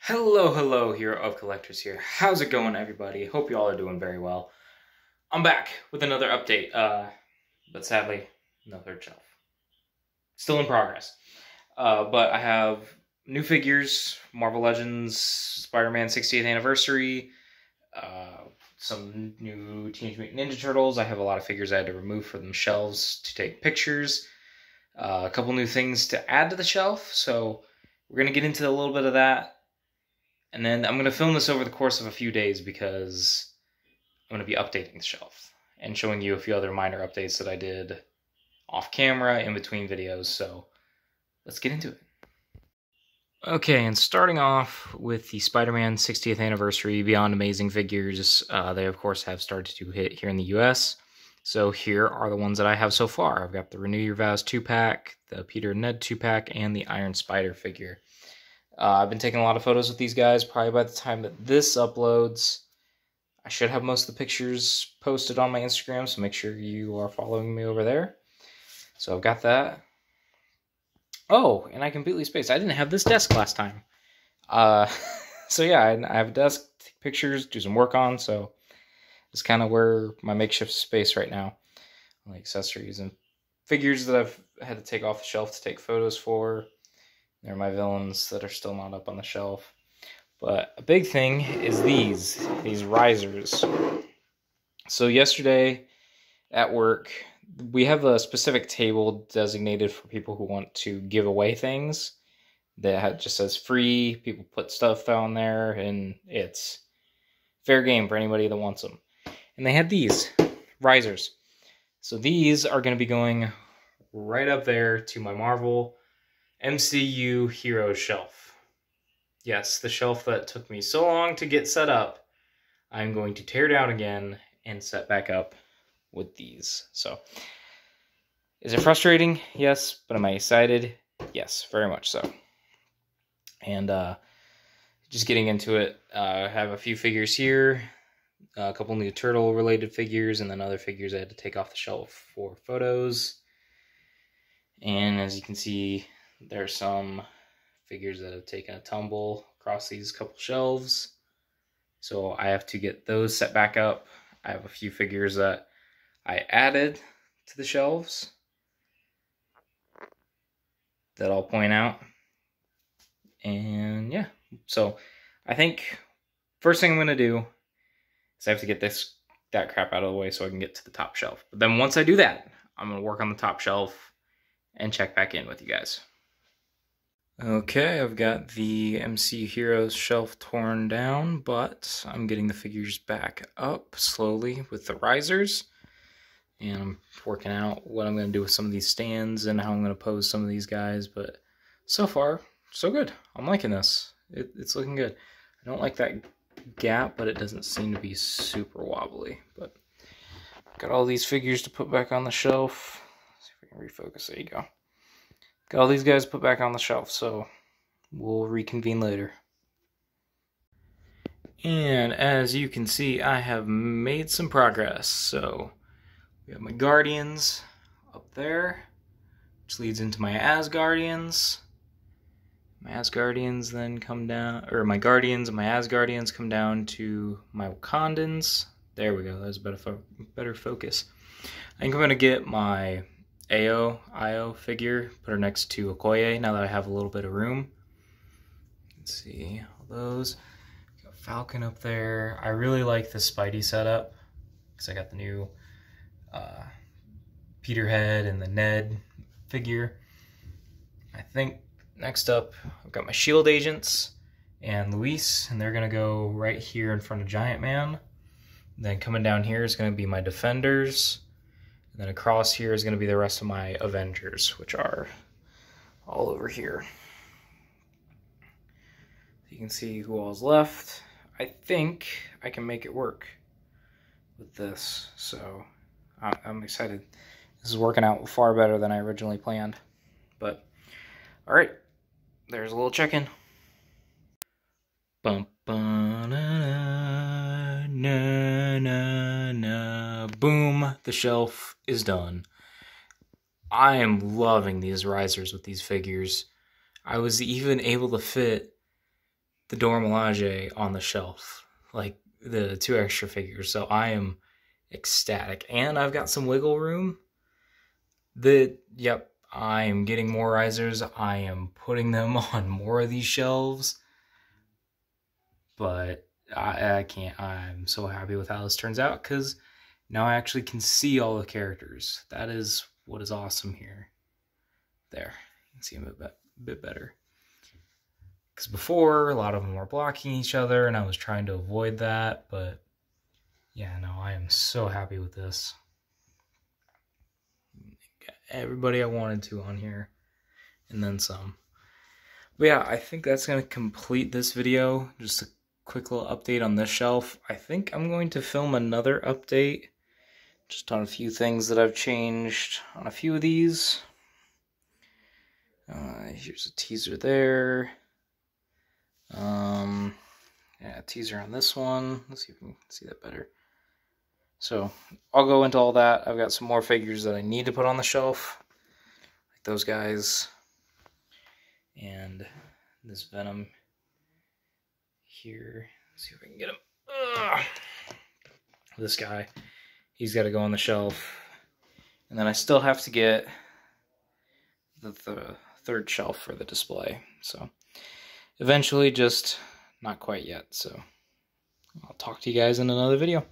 Hello, Hero of Collectors here. How's it going, everybody? Hope you all are doing very well. I'm back with another update, but sadly, no third shelf. Still in progress. But I have new figures, Marvel Legends, Spider-Man 60th Anniversary, some new Teenage Mutant Ninja Turtles. I have a lot of figures I had to remove from the shelves to take pictures. A couple new things to add to the shelf, so we're going to get into a little bit of that. And then I'm going to film this over the course of a few days because I'm going to be updating the shelf and showing you a few other minor updates that I did off camera in between videos. So let's get into it. Okay, and starting off with the Spider-Man 60th Anniversary Beyond Amazing figures, they of course have started to hit here in the US. So here are the ones that I have so far. I've got the Renew Your Vows 2-pack, the Peter and Ned 2-pack, and the Iron Spider figure. I've been taking a lot of photos with these guys. Probably by the time that this uploads, I should have most of the pictures posted on my Instagram, so make sure you are following me over there. So I've got that. Oh, and I completely spaced. I didn't have this desk last time. So yeah, I have a desk, take pictures, do some work on, so it's kind of where my makeshift space right now. Like accessories and figures that I've had to take off the shelf to take photos for. They're my villains that are still not up on the shelf. But a big thing is these risers. So yesterday at work, we have a specific table designated for people who want to give away things that just says free. People put stuff down there, and it's fair game for anybody that wants them. And they had these risers. So these are going to be going right up there to my Marvel MCU Heroes shelf. Yes, the shelf that took me so long to get set up, I'm going to tear down again and set back up with these. So, is it frustrating? Yes. But am I excited? Yes, very much so. And just getting into it, I have a few figures here, a couple new turtle-related figures, and then other figures I had to take off the shelf for photos. And as you can see, there are some figures that have taken a tumble across these couple shelves. So I have to get those set back up. I have a few figures that I added to the shelves that I'll point out. And yeah, so I think first thing I'm going to do is I have to get that crap out of the way so I can get to the top shelf. But then once I do that, I'm going to work on the top shelf and check back in with you guys. Okay, I've got the MCU Heroes shelf torn down, but I'm getting the figures back up slowly with the risers. And I'm working out what I'm going to do with some of these stands and how I'm going to pose some of these guys. But so far, so good. I'm liking this. It's looking good. I don't like that gap, but it doesn't seem to be super wobbly. But got all these figures to put back on the shelf. Let's see if we can refocus. There you go. Got all these guys put back on the shelf, so we'll reconvene later. And as you can see, I have made some progress. So we have my Guardians up there, which leads into my Asgardians. My Asgardians then come down, or my Guardians and my Asgardians come down to my Wakandans. There we go, that was a better focus. I think I'm going to get my Io figure, put her next to Okoye now that I have a little bit of room. Let's see, all those. Got Falcon up there. I really like the Spidey setup because I got the new Peter head and the Ned figure. I think next up I've got my Shield agents and Luis, and they're gonna go right here in front of Giant Man. Then coming down here is gonna be my Defenders. And then across here is going to be the rest of my Avengers, which are all over here. You can see who all's left. I think I can make it work with this, so I'm excited. This is working out far better than I originally planned. But, alright, there's a little check-in. Bum, ba, na, na, na, na. Boom, the shelf is done. I am loving these risers with these figures. I was even able to fit the Dora Milaje on the shelf, like the 2 extra figures. So I am ecstatic, and I've got some wiggle room. Yep, I am getting more risers. I am putting them on more of these shelves, but I can't. I'm so happy with how this turns out because now I actually can see all the characters. That is what is awesome here. There, you can see them a bit better. Because before, a lot of them were blocking each other, and I was trying to avoid that, but yeah, no, I am so happy with this. Got everybody I wanted to on here, and then some. But yeah, I think that's going to complete this video. Just a quick little update on this shelf. I think I'm going to film another update just on a few things that I've changed on a few of these. Here's a teaser there. Yeah, teaser on this one. Let's see if we can see that better. So I'll go into all that. I've got some more figures that I need to put on the shelf, like those guys, and this Venom here. Let's see if I can get him. Ugh. This guy, he's got to go on the shelf, and then I still have to get the third shelf for the display. So eventually, just not quite yet. So I'll talk to you guys in another video.